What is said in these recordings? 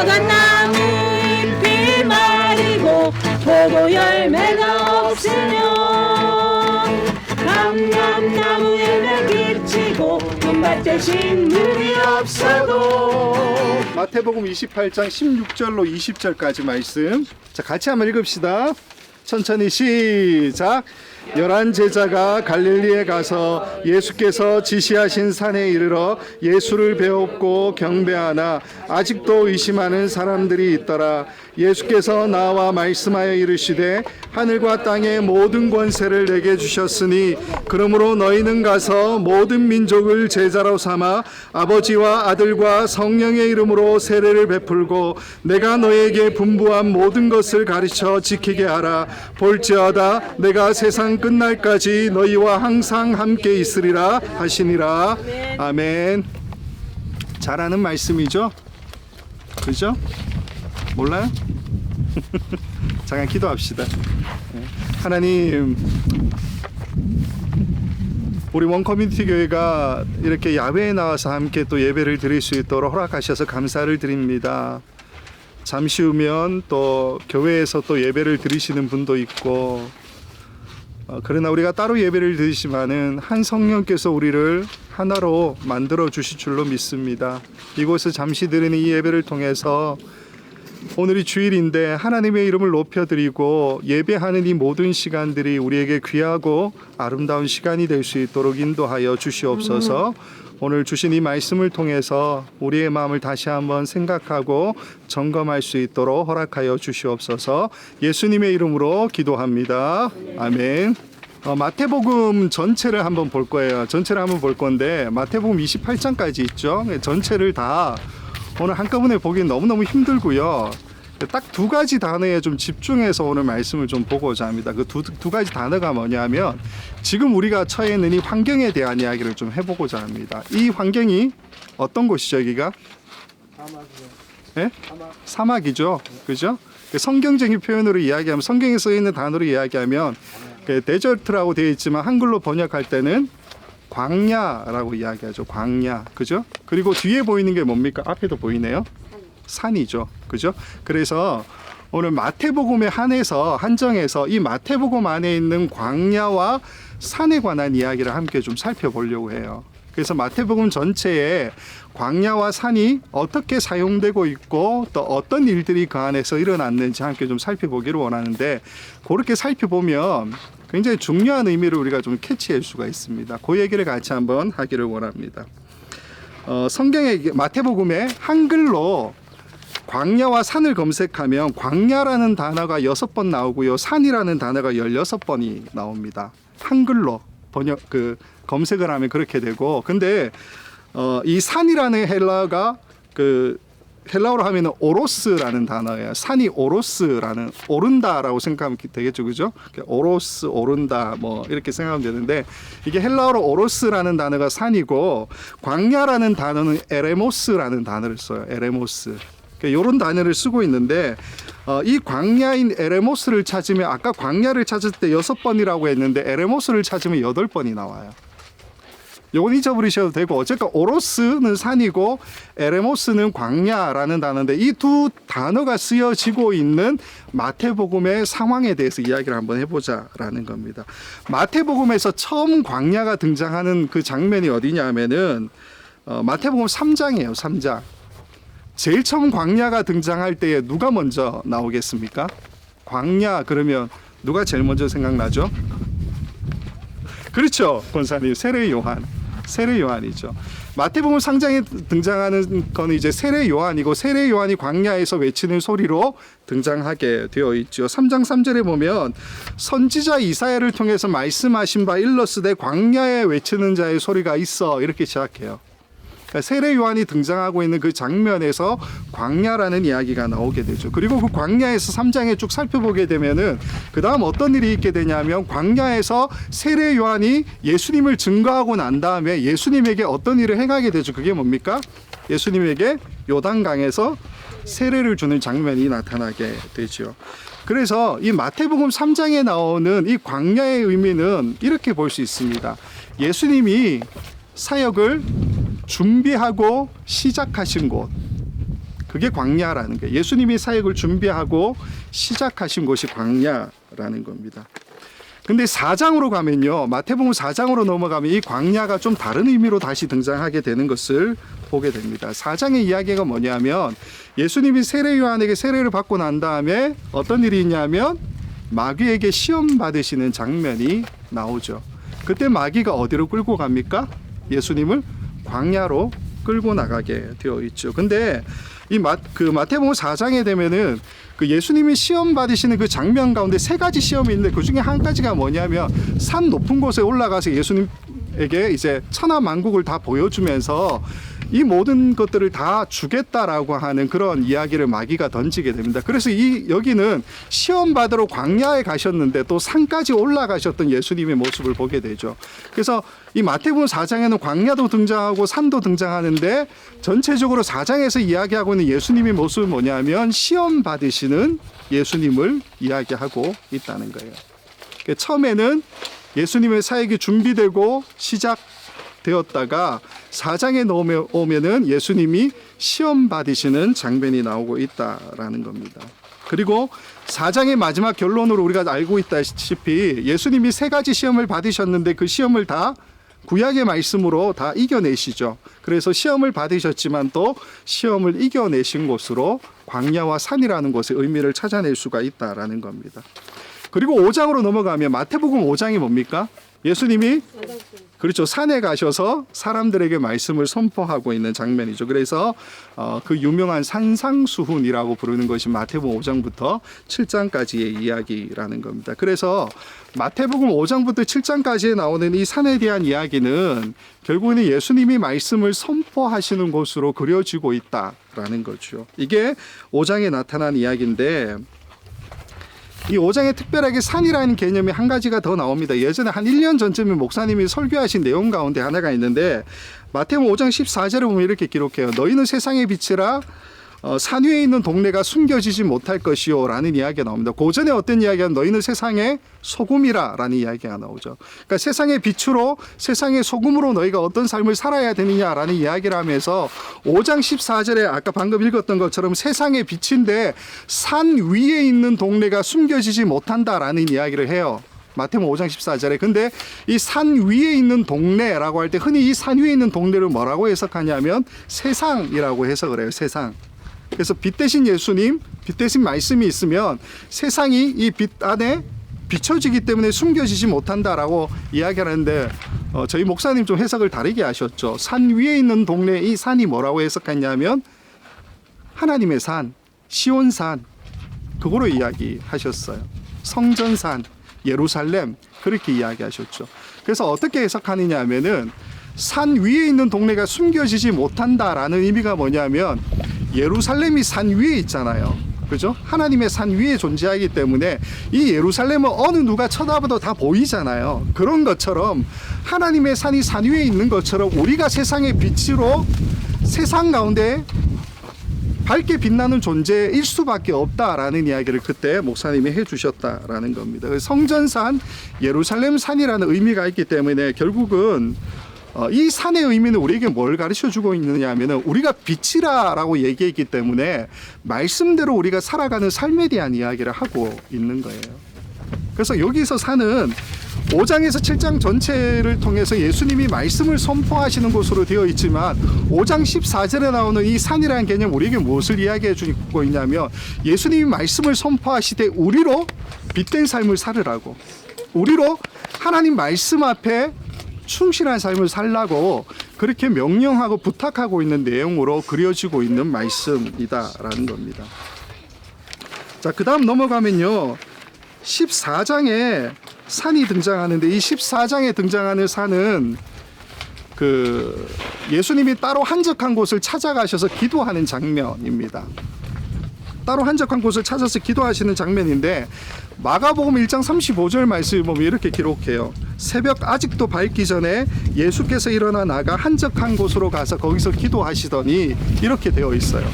빨간 나무 잎이 마르고 포도 열매가 없으면 감람나무에는 비치고 금발 대신 물이 없어도. 마태복음 28장 16절로 20절까지 말씀. 자, 같이 한번 읽읍시다. 천천히 시작. 11 제자가 갈릴리에 가서 예수께서 지시하신 산에 이르러 예수를 배웠고 경배하나 아직도 의심하는 사람들이 있더라. 예수께서 나와 말씀하여 이르시되 하늘과 땅의 모든 권세를 내게 주셨으니 그러므로 너희는 가서 모든 민족을 제자로 삼아 아버지와 아들과 성령의 이름으로 세례를 베풀고 내가 너희에게 분부한 모든 것을 가르쳐 지키게 하라. 볼지어다 내가 세상 끝날까지 너희와 항상 함께 있으리라 하시니라. 아멘. 잘하는 말씀이죠? 그죠? 몰라요? 잠깐 기도합시다. 하나님, 우리 원커뮤니티 교회가 이렇게 야외에 나와서 함께 또 예배를 드릴 수 있도록 허락하셔서 감사를 드립니다. 잠시 후면 또 교회에서 또 예배를 드리시는 분도 있고, 그러나 우리가 따로 예배를 드리지만은 한 성령께서 우리를 하나로 만들어 주실 줄로 믿습니다. 이곳에 잠시 드리는 이 예배를 통해서 오늘이 주일인데 하나님의 이름을 높여드리고 예배하는 이 모든 시간들이 우리에게 귀하고 아름다운 시간이 될 수 있도록 인도하여 주시옵소서. 오늘 주신 이 말씀을 통해서 우리의 마음을 다시 한번 생각하고 점검할 수 있도록 허락하여 주시옵소서. 예수님의 이름으로 기도합니다. 아멘. 마태복음 전체를 한번 볼 거예요. 전체를 한번 볼 건데 마태복음 28장까지 있죠. 전체를 다 오늘 한꺼번에 보기엔 너무너무 힘들고요. 딱 두 가지 단어에 좀 집중해서 오늘 말씀을 좀 보고자 합니다. 그 두 가지 단어가 뭐냐면 지금 우리가 처해 있는 이 환경에 대한 이야기를 좀 해보고자 합니다. 이 환경이 어떤 곳이죠? 여기가? 사막이요. 네? 사막이죠. 그죠? 성경적인 표현으로 이야기하면, 성경에 써 있는 단어로 이야기하면 데저트라고 되어 있지만 한글로 번역할 때는 광야라고 이야기하죠. 광야. 그죠? 그리고 뒤에 보이는 게 뭡니까? 앞에도 보이네요. 산이죠. 그죠? 그래서 오늘 마태복음에 한정해서 이 마태복음 안에 있는 광야와 산에 관한 이야기를 함께 좀 살펴보려고 해요. 그래서 마태복음 전체에 광야와 산이 어떻게 사용되고 있고 또 어떤 일들이 그 안에서 일어났는지 함께 좀 살펴보기를 원하는데, 그렇게 살펴보면 굉장히 중요한 의미를 우리가 좀 캐치할 수가 있습니다. 그 얘기를 같이 한번 하기를 원합니다. 성경의 마태복음에 한글로 광야와 산을 검색하면 광야라는 단어가 6번 나오고요, 산이라는 단어가 16번이 나옵니다. 한글로 검색을 하면 그렇게 되고, 근데 이 산이라는 헬라어가 헬라어로 하면은 오로스라는 단어예요. 산이 오로스라는, 오른다라고 생각하면 되겠죠, 그죠? 오로스, 오른다, 뭐 이렇게 생각하면 되는데, 이게 헬라어로 오로스라는 단어가 산이고, 광야라는 단어는 에레모스라는 단어를 써요. 에레모스. 이런 단어를 쓰고 있는데, 이 광야인 에레모스를 찾으면, 아까 광야를 찾을 때 6번이라고 했는데 에레모스를 찾으면 8번이 나와요. 요건 잊어버리셔도 되고, 어쨌든 오로스는 산이고 에레모스는 광야라는 단어인데, 이 두 단어가 쓰여지고 있는 마태복음의 상황에 대해서 이야기를 한번 해보자라는 겁니다. 마태복음에서 처음 광야가 등장하는 그 장면이 어디냐 하면은 마태복음 3장이에요. 3장. 제일 처음 광야가 등장할 때에 누가 먼저 나오겠습니까? 광야 그러면 누가 제일 먼저 생각나죠? 그렇죠, 권사님. 세례 요한. 세례 요한이죠. 마태복음 3장에 등장하는 건 이제 세례 요한이고, 세례 요한이 광야에서 외치는 소리로 등장하게 되어 있죠. 3장 3절에 보면 선지자 이사야를 통해서 말씀하신 바 일러스되 광야에 외치는 자의 소리가 있어, 이렇게 시작해요. 세례 요한이 등장하고 있는 그 장면에서 광야라는 이야기가 나오게 되죠. 그리고 그 광야에서 3장에 쭉 살펴보게 되면은 그 다음 어떤 일이 있게 되냐면, 광야에서 세례 요한이 예수님을 증거하고 난 다음에 예수님에게 어떤 일을 행하게 되죠. 그게 뭡니까? 예수님에게 요단강에서 세례를 주는 장면이 나타나게 되죠. 그래서 이 마태복음 3장에 나오는 이 광야의 의미는 이렇게 볼 수 있습니다. 예수님이 사역을 준비하고 시작하신 곳, 그게 광야라는 거예요. 예수님이 사역을 준비하고 시작하신 곳이 광야라는 겁니다. 근데 4장으로 가면요, 마태복음 4장으로 넘어가면 이 광야가 좀 다른 의미로 다시 등장하게 되는 것을 보게 됩니다. 4장의 이야기가 뭐냐면 예수님이 세례 요한에게 세례를 받고 난 다음에 어떤 일이 있냐면 마귀에게 시험 받으시는 장면이 나오죠. 그때 마귀가 어디로 끌고 갑니까? 예수님을 광야로 끌고 나가게 되어 있죠. 근데 이 마태복음 4장에 되면은 그 예수님이 시험 받으시는 그 장면 가운데 세 가지 시험이 있는데 그 중에 한 가지가 뭐냐면 산 높은 곳에 올라가서 예수님에게 이제 천하만국을 다 보여주면서 이 모든 것들을 다 주겠다라고 하는 그런 이야기를 마귀가 던지게 됩니다. 그래서 여기는 시험 받으러 광야에 가셨는데 또 산까지 올라가셨던 예수님의 모습을 보게 되죠. 그래서 이 마태복음 4장에는 광야도 등장하고 산도 등장하는데 전체적으로 4장에서 이야기하고 있는 예수님의 모습은 뭐냐면 시험 받으시는 예수님을 이야기하고 있다는 거예요. 그러니까 처음에는 예수님의 사역이 준비되고 시작되었다가 4장에 오면은 예수님이 시험 받으시는 장면이 나오고 있다라는 겁니다. 그리고 4장의 마지막 결론으로 우리가 알고 있다시피 예수님이 세 가지 시험을 받으셨는데 그 시험을 다 구약의 말씀으로 다 이겨내시죠. 그래서 시험을 받으셨지만 또 시험을 이겨내신 곳으로 광야와 산이라는 곳의 의미를 찾아낼 수가 있다라는 겁니다. 그리고 5장으로 넘어가면 마태복음 5장이 뭡니까? 예수님이 그렇죠. 산에 가셔서 사람들에게 말씀을 선포하고 있는 장면이죠. 그래서 그 유명한 산상수훈이라고 부르는 것이 마태복음 5장부터 7장까지의 이야기라는 겁니다. 그래서 마태복음 5장부터 7장까지에 나오는 이 산에 대한 이야기는 결국에는 예수님이 말씀을 선포하시는 곳으로 그려지고 있다라는 거죠. 이게 5장에 나타난 이야기인데 이 5장에 특별하게 산이라는 개념이 한 가지가 더 나옵니다. 예전에 한 1년 전쯤에 목사님이 설교하신 내용 가운데 하나가 있는데 마태복음 5장 14절에 보면 이렇게 기록해요. 너희는 세상의 빛이라 산 위에 있는 동네가 숨겨지지 못할 것이요 라는 이야기가 나옵니다. 고전에 어떤 이야기가 너희는 세상의 소금이라 라는 이야기가 나오죠. 그러니까 세상의 빛으로 세상의 소금으로 너희가 어떤 삶을 살아야 되느냐라는 이야기를 하면서 5장 14절에 아까 방금 읽었던 것처럼 세상의 빛인데 산 위에 있는 동네가 숨겨지지 못한다라는 이야기를 해요. 마태복음 5장 14절에. 근데 이 산 위에 있는 동네라고 할 때 흔히 이 산 위에 있는 동네를 뭐라고 해석하냐면 세상이라고 해석을 해요. 세상. 그래서 빛 대신 예수님, 빛 대신 말씀이 있으면 세상이 이 빛 안에 비춰지기 때문에 숨겨지지 못한다라고 이야기를 하는데 저희 목사님 좀 해석을 다르게 하셨죠. 산 위에 있는 동네 이 산이 뭐라고 해석했냐면 하나님의 산, 시온산 그거로 이야기하셨어요. 성전산, 예루살렘 그렇게 이야기하셨죠. 그래서 어떻게 해석하느냐 하면은 산 위에 있는 동네가 숨겨지지 못한다라는 의미가 뭐냐면 예루살렘이 산 위에 있잖아요. 그죠? 하나님의 산 위에 존재하기 때문에 이 예루살렘은 어느 누가 쳐다봐도 다 보이잖아요. 그런 것처럼 하나님의 산이 산 위에 있는 것처럼 우리가 세상의 빛으로 세상 가운데 밝게 빛나는 존재일 수밖에 없다라는 이야기를 그때 목사님이 해주셨다라는 겁니다. 성전산, 예루살렘 산이라는 의미가 있기 때문에 결국은 이 산의 의미는 우리에게 뭘 가르쳐주고 있느냐 하면 우리가 빛이라고 얘기했기 때문에 말씀대로 우리가 살아가는 삶에 대한 이야기를 하고 있는 거예요. 그래서 여기서 산은 5장에서 7장 전체를 통해서 예수님이 말씀을 선포하시는 곳으로 되어 있지만 5장 14절에 나오는 이 산이라는 개념 우리에게 무엇을 이야기해 주고 있냐면 예수님이 말씀을 선포하시되 우리로 빛된 삶을 살으라고, 우리로 하나님 말씀 앞에 충실한 삶을 살라고 그렇게 명령하고 부탁하고 있는 내용으로 그려지고 있는 말씀이다라는 겁니다. 자, 그 다음 넘어가면요 14장에 산이 등장하는데 이 14장에 등장하는 산은 그 예수님이 따로 한적한 곳을 찾아가셔서 기도하는 장면입니다. 따로 한적한 곳을 찾아서 기도하시는 장면인데 마가복음 1장 35절 말씀을 보면 이렇게 기록해요. 새벽 아직도 밝기 전에 예수께서 일어나 나가 한적한 곳으로 가서 거기서 기도하시더니 이렇게 되어 있어요.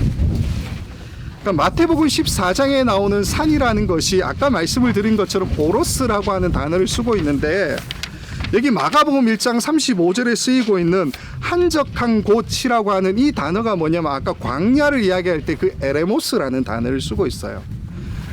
그러니까 마태복음 14장에 나오는 산이라는 것이 아까 말씀을 드린 것처럼 오로스라고 하는 단어를 쓰고 있는데 여기 마가복음 1장 35절에 쓰이고 있는 한적한 곳이라고 하는 이 단어가 뭐냐면 아까 광야를 이야기할 때 그 에레모스라는 단어를 쓰고 있어요.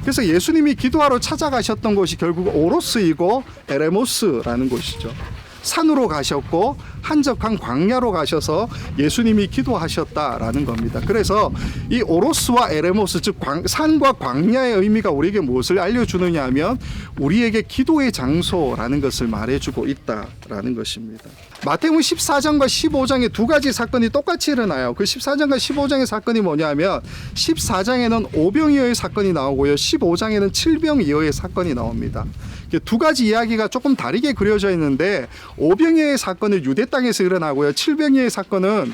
그래서 예수님이 기도하러 찾아가셨던 곳이 결국 오로스이고 에레모스라는 곳이죠. 산으로 가셨고 한적한 광야로 가셔서 예수님이 기도하셨다라는 겁니다. 그래서 이 오로스와 에레모스, 즉 산과 광야의 의미가 우리에게 무엇을 알려주느냐 하면 우리에게 기도의 장소라는 것을 말해주고 있다라는 것입니다. 마태복음 14장과 15장에 두 가지 사건이 똑같이 일어나요. 그 14장과 15장의 사건이 뭐냐면 14장에는 오병이어의 사건이 나오고요, 15장에는 칠병이어의 사건이 나옵니다. 두 가지 이야기가 조금 다르게 그려져 있는데 오병이어의 사건은 유대 땅에서 일어나고요, 칠병이어의 사건은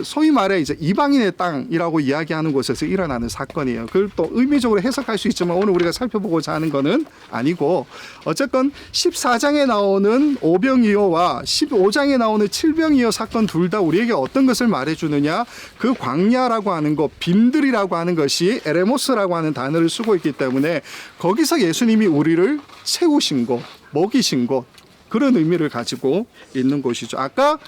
소위 말해 이제 이방인의 땅이라고 이야기하는 곳에서 일어나는 사건이에요. 그걸 또 의미적으로 해석할 수 있지만 오늘 우리가 살펴보고자 하는 것은 아니고, 어쨌건 14장에 나오는 오병이어와 15장에 나오는 칠병이어 사건 둘 다 우리에게 어떤 것을 말해주느냐, 그 광야라고 하는 것, 빈들이라고 하는 것이 에레모스라고 하는 단어를 쓰고 있기 때문에 거기서 예수님이 우리를 채우신 곳, 먹이신 곳, 그런 의미를 가지고 있는 곳이죠. 아까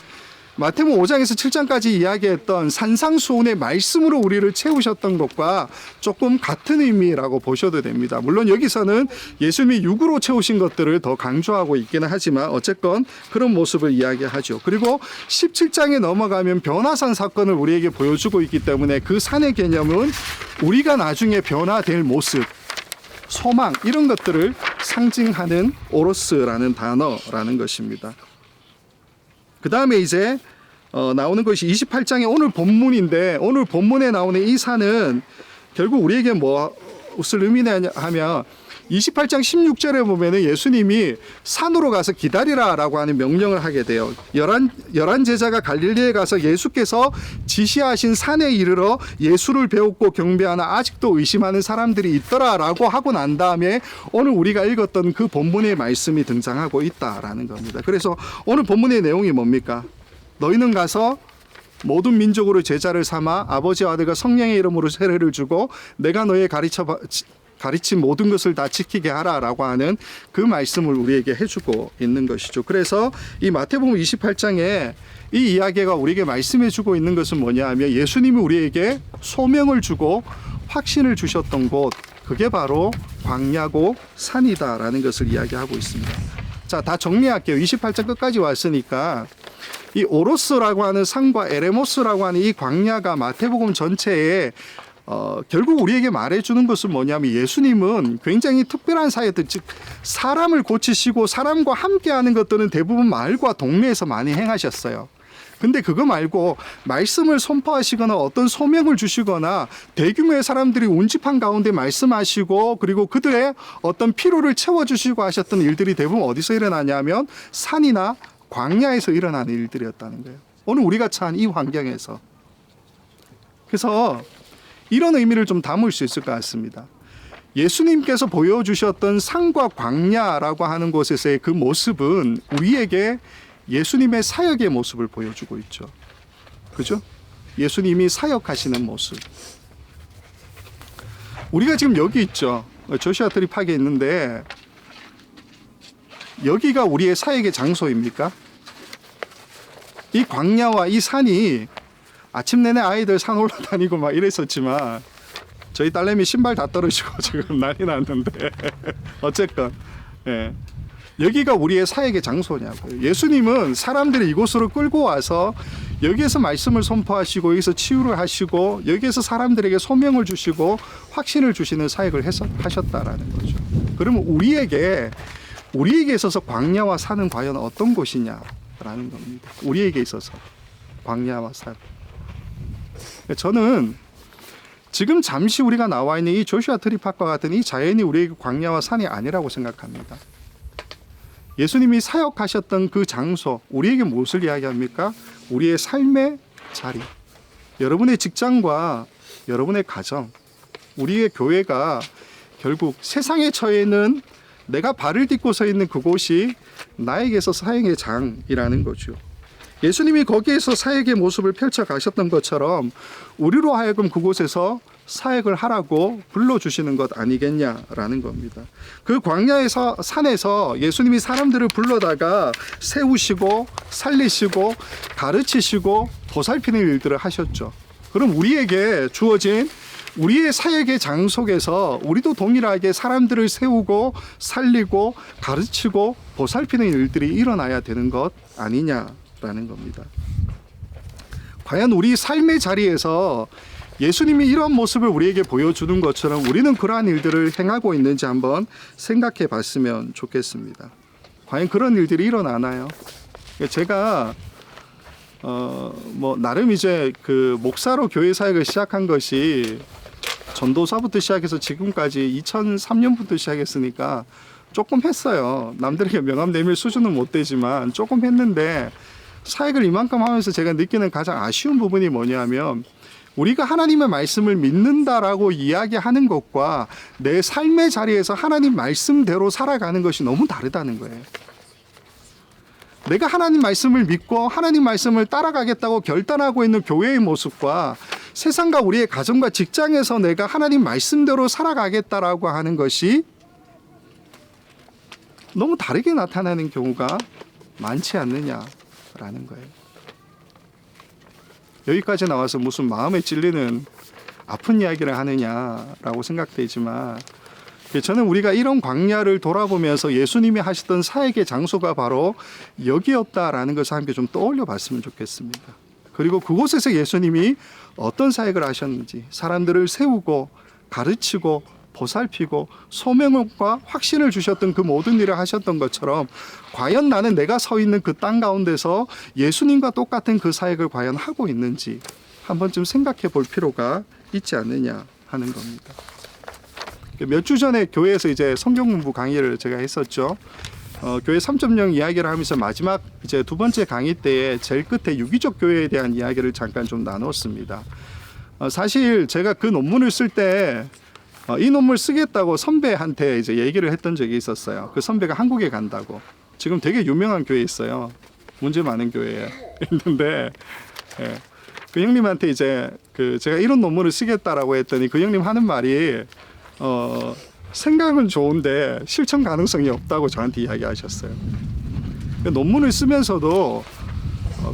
마태복음 5장에서 7장까지 이야기했던 산상수훈의 말씀으로 우리를 채우셨던 것과 조금 같은 의미라고 보셔도 됩니다. 물론 여기서는 예수님이 육으로 채우신 것들을 더 강조하고 있기는 하지만 어쨌건 그런 모습을 이야기하죠. 그리고 17장에 넘어가면 변화산 사건을 우리에게 보여주고 있기 때문에 그 산의 개념은 우리가 나중에 변화될 모습, 소망, 이런 것들을 상징하는 오로스라는 단어라는 것입니다. 그 다음에 이제 나오는 것이 28장의 오늘 본문인데, 오늘 본문에 나오는 이 산은 결국 우리에게 무엇을 의미하냐 하면 28장 16절에 보면은 예수님이 산으로 가서 기다리라라고 하는 명령을 하게 돼요. 열한 제자가 갈릴리에 가서 예수께서 지시하신 산에 이르러 예수를 배웠고 경배하나 아직도 의심하는 사람들이 있더라라고 하고 난 다음에 오늘 우리가 읽었던 그 본문의 말씀이 등장하고 있다라는 겁니다. 그래서 오늘 본문의 내용이 뭡니까? 너희는 가서 모든 민족으로 제자를 삼아 아버지와 아들과 성령의 이름으로 세례를 주고 내가 너희에 가르친 모든 것을 다 지키게 하라라고 하는 그 말씀을 우리에게 해주고 있는 것이죠. 그래서 이 마태복음 28장에 이 이야기가 우리에게 말씀해주고 있는 것은 뭐냐 하면 예수님이 우리에게 소명을 주고 확신을 주셨던 곳, 그게 바로 광야고 산이다라는 것을 이야기하고 있습니다. 자, 다 정리할게요. 28장 끝까지 왔으니까 이 오로스라고 하는 산과 에레모스라고 하는 이 광야가 마태복음 전체에 결국 우리에게 말해주는 것은 뭐냐면 예수님은 굉장히 특별한 사역들, 즉 사람을 고치시고 사람과 함께하는 것들은 대부분 마을과 동네에서 많이 행하셨어요. 근데 그거 말고 말씀을 선포하시거나 어떤 소명을 주시거나 대규모의 사람들이 운집한 가운데 말씀하시고 그리고 그들의 어떤 필요를 채워주시고 하셨던 일들이 대부분 어디서 일어나냐면 산이나 광야에서 일어나는 일들이었다는 거예요. 오늘 우리가 처한 이 환경에서. 그래서 이런 의미를 좀 담을 수 있을 것 같습니다. 예수님께서 보여주셨던 산과 광야라고 하는 곳에서의 그 모습은 우리에게 예수님의 사역의 모습을 보여주고 있죠. 그죠? 예수님이 사역하시는 모습. 우리가 지금 여기 있죠. 조슈아 트립하게 있는데 여기가 우리의 사역의 장소입니까? 이 광야와 이 산이 아침 내내 아이들 산 올라다니고 막 이랬었지만 저희 딸내미 신발 다 떨어지고 지금 난리 났는데 어쨌건 여기가 우리의 사역의 장소냐고요. 예수님은 사람들이 이곳으로 끌고 와서 여기에서 말씀을 선포하시고 여기서 치유를 하시고 여기에서 사람들에게 소명을 주시고 확신을 주시는 사역을 하셨다라는 거죠. 그러면 우리에게 있어서 광야와 산은 과연 어떤 곳이냐라는 겁니다. 우리에게 있어서 광야와 산. 저는 지금 잠시 우리가 나와 있는 이 조슈아 트리팍과 같은 이 자연이 우리에게 광야와 산이 아니라고 생각합니다. 예수님이 사역하셨던 그 장소, 우리에게 무엇을 이야기합니까? 우리의 삶의 자리, 여러분의 직장과 여러분의 가정, 우리의 교회가 결국 세상에 처해 있는 내가 발을 딛고 서 있는 그곳이 나에게서 사역의 장이라는 거죠. 예수님이 거기에서 사역의 모습을 펼쳐 가셨던 것처럼 우리로 하여금 그곳에서 사역을 하라고 불러주시는 것 아니겠냐라는 겁니다. 그 광야에서 산에서 예수님이 사람들을 불러다가 세우시고 살리시고 가르치시고 보살피는 일들을 하셨죠. 그럼 우리에게 주어진 우리의 사역의 장속에서 우리도 동일하게 사람들을 세우고 살리고 가르치고 보살피는 일들이 일어나야 되는 것 아니냐라는 겁니다. 과연 우리 삶의 자리에서 예수님이 이런 모습을 우리에게 보여주는 것처럼 우리는 그러한 일들을 행하고 있는지 한번 생각해 봤으면 좋겠습니다. 과연 그런 일들이 일어나나요? 제가 나름 이제 그 목사로 교회 사역을 시작한 것이 전도사부터 시작해서 지금까지 2003년부터 시작했으니까 조금 했어요. 남들에게 명함 내밀 수준은 못 되지만 조금 했는데, 사역을 이만큼 하면서 제가 느끼는 가장 아쉬운 부분이 뭐냐면, 우리가 하나님의 말씀을 믿는다라고 이야기하는 것과 내 삶의 자리에서 하나님 말씀대로 살아가는 것이 너무 다르다는 거예요. 내가 하나님 말씀을 믿고 하나님 말씀을 따라가겠다고 결단하고 있는 교회의 모습과 세상과 우리의 가정과 직장에서 내가 하나님 말씀대로 살아가겠다라고 하는 것이 너무 다르게 나타나는 경우가 많지 않느냐라는 거예요. 여기까지 나와서 무슨 마음에 찔리는 아픈 이야기를 하느냐라고 생각되지만, 저는 우리가 이런 광야를 돌아보면서 예수님이 하시던 사역의 장소가 바로 여기였다라는 것을 함께 좀 떠올려 봤으면 좋겠습니다. 그리고 그곳에서 예수님이 어떤 사역을 하셨는지, 사람들을 세우고 가르치고 보살피고 소명과 확신을 주셨던 그 모든 일을 하셨던 것처럼, 과연 나는 내가 서 있는 그 땅 가운데서 예수님과 똑같은 그 사역을 과연 하고 있는지 한 번쯤 생각해 볼 필요가 있지 않느냐 하는 겁니다. 몇 주 전에 교회에서 이제 성경 공부 강의를 제가 했었죠. 교회 3.0 이야기를 하면서 마지막 이제 두 번째 강의 때에 제일 끝에 유기적 교회에 대한 이야기를 잠깐 좀 나눴습니다. 사실 제가 그 논문을 쓸 때 이 논문을 쓰겠다고 선배한테 이제 얘기를 했던 적이 있었어요. 그 선배가 한국에 간다고. 지금 되게 유명한 교회에 있어요. 문제 많은 교회에 있는데, 그 형님한테 이제 제가 이런 논문을 쓰겠다라고 했더니 그 형님 하는 말이 생각은 좋은데 실천 가능성이 없다고 저한테 이야기하셨어요. 논문을 쓰면서도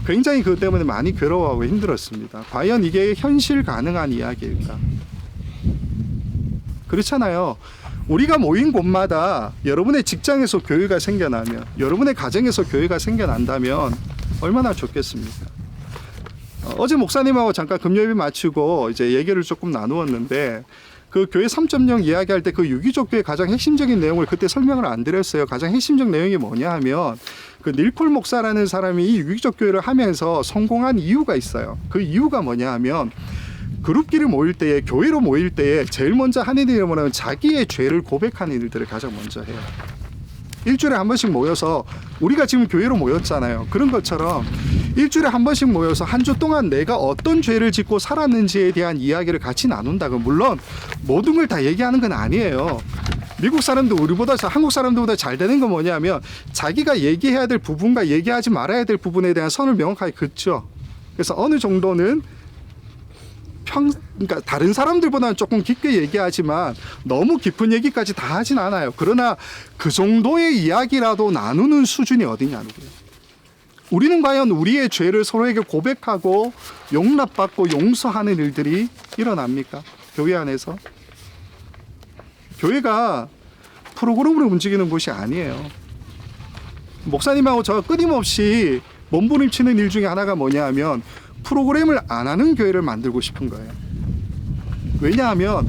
굉장히 그것 때문에 많이 괴로워하고 힘들었습니다. 과연 이게 현실 가능한 이야기일까? 그렇잖아요. 우리가 모인 곳마다 여러분의 직장에서 교회가 생겨나면, 여러분의 가정에서 교회가 생겨난다면 얼마나 좋겠습니까? 어제 목사님하고 잠깐 금요일 마치고 이제 얘기를 조금 나누었는데, 그 교회 3.0 이야기할 때 그 유기적 교회 가장 핵심적인 내용을 그때 설명을 안 드렸어요. 가장 핵심적 내용이 뭐냐 하면, 그 닐콜 목사라는 사람이 이 유기적 교회를 하면서 성공한 이유가 있어요. 그 이유가 뭐냐 하면, 그룹끼리 모일 때에, 교회로 모일 때에 제일 먼저 하는 일이 뭐냐면 자기의 죄를 고백하는 일들을 가장 먼저 해요. 일주일에 한 번씩 모여서, 우리가 지금 교회로 모였잖아요. 그런 것처럼 일주일에 한 번씩 모여서 한 주 동안 내가 어떤 죄를 짓고 살았는지에 대한 이야기를 같이 나눈다고. 물론 모든 걸 다 얘기하는 건 아니에요. 미국 사람도 한국 사람들보다 잘 되는 건 뭐냐면, 자기가 얘기해야 될 부분과 얘기하지 말아야 될 부분에 대한 선을 명확하게 긋죠. 그래서 어느 정도는 그러니까 다른 사람들보다는 조금 깊게 얘기하지만 너무 깊은 얘기까지 다 하진 않아요. 그러나 그 정도의 이야기라도 나누는 수준이 어디냐는 거예요. 우리는 과연 우리의 죄를 서로에게 고백하고 용납받고 용서하는 일들이 일어납니까? 교회 안에서? 교회가 프로그램으로 움직이는 곳이 아니에요. 목사님하고 저 끊임없이 몸부림치는 일 중에 하나가 뭐냐 하면, 프로그램을 안 하는 교회를 만들고 싶은 거예요. 왜냐하면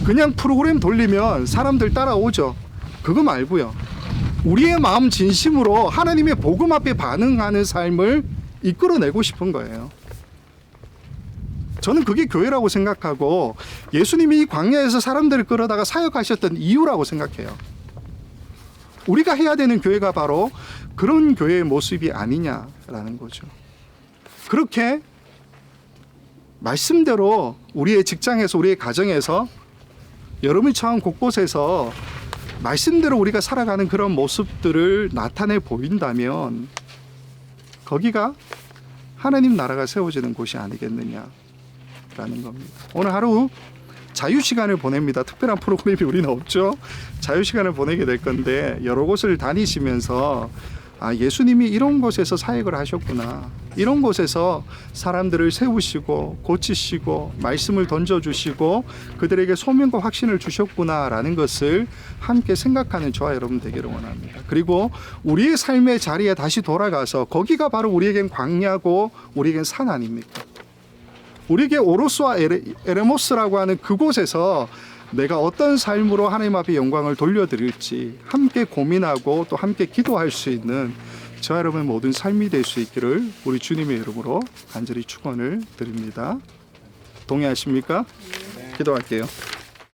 그냥 프로그램 돌리면 사람들 따라오죠. 그거 말고요, 우리의 마음 진심으로 하나님의 복음 앞에 반응하는 삶을 이끌어내고 싶은 거예요. 저는 그게 교회라고 생각하고, 예수님이 이 광야에서 사람들을 끌어다가 사역하셨던 이유라고 생각해요. 우리가 해야 되는 교회가 바로 그런 교회의 모습이 아니냐라는 거죠. 그렇게 말씀대로 우리의 직장에서, 우리의 가정에서, 여러분이 처한 곳곳에서 말씀대로 우리가 살아가는 그런 모습들을 나타내 보인다면, 거기가 하나님 나라가 세워지는 곳이 아니겠느냐라는 겁니다. 오늘 하루 자유 시간을 보냅니다. 특별한 프로그램이 우리는 없죠. 자유 시간을 보내게 될 건데 여러 곳을 다니시면서 아, 예수님이 이런 곳에서 사역을 하셨구나. 이런 곳에서 사람들을 세우시고 고치시고 말씀을 던져주시고 그들에게 소명과 확신을 주셨구나라는 것을 함께 생각하는 저와 여러분 되기를 원합니다. 그리고 우리의 삶의 자리에 다시 돌아가서 거기가 바로 우리에겐 광야고 우리에겐 산 아닙니까? 우리에게 오로스와 에레모스라고 하는 그곳에서 내가 어떤 삶으로 하나님 앞에 영광을 돌려드릴지 함께 고민하고 또 함께 기도할 수 있는 저와 여러분의 모든 삶이 될 수 있기를 우리 주님의 이름으로 간절히 축원을 드립니다. 동의하십니까? 기도할게요.